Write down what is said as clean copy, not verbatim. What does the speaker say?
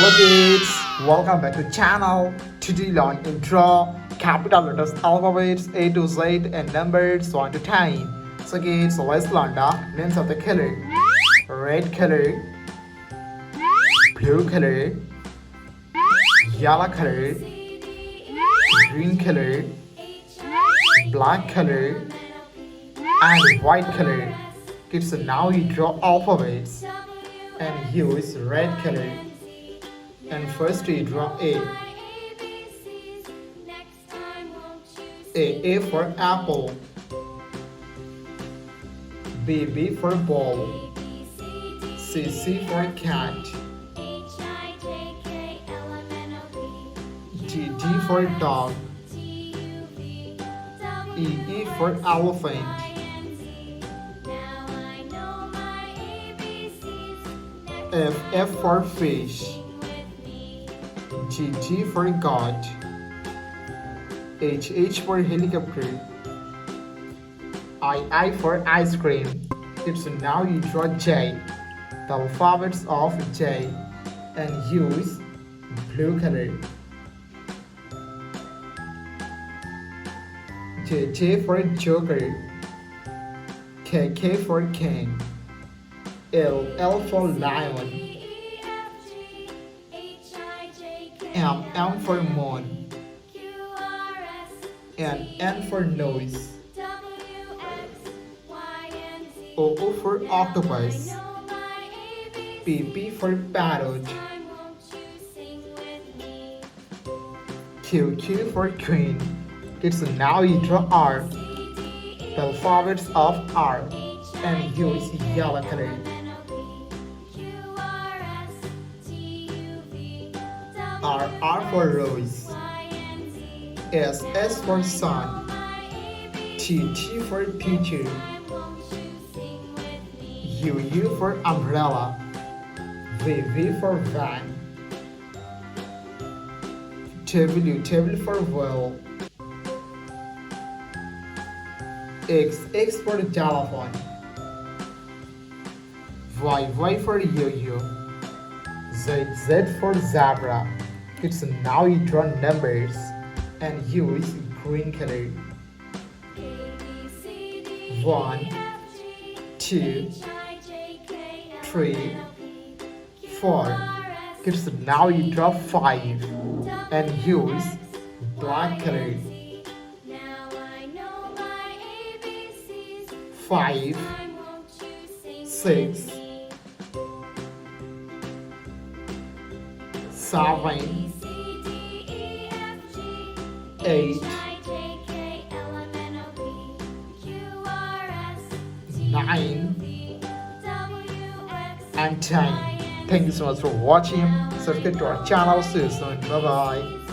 Hello kids, welcome back to channel. Today learn intro, capital letters, alphabets A to Z and numbers 1 to 10. So kids, let's learn the names of the color. Red color, blue color, yellow color, green color, black color, and white color. Kids, so now you draw alphabets and use red color. And first we draw A. A for apple. B for ball. C for cat. D for dog. E for elephant. F for fish. G for God. H for helicopter. I for ice cream. So now you draw J, the alphabets of J, and use blue color. J for joker. K for king. L for lion. M for moon, and N for nose. O for octopus. P for parrot. Q for queen. So now you draw R, the alphabets of R, and use yellow color. R for rose. S for sun. T for teacher. U for umbrella. V for van. W for whale. X for telephone. Y for yo-yo. Z for zebra. So now you draw numbers and use green color. 1, 2, 3, 4. So now you draw 5 and use black color. 5, 6, 7, 8, 9, and 10. Thank you so much for watching. Subscribe to our channel. See you soon. Bye bye.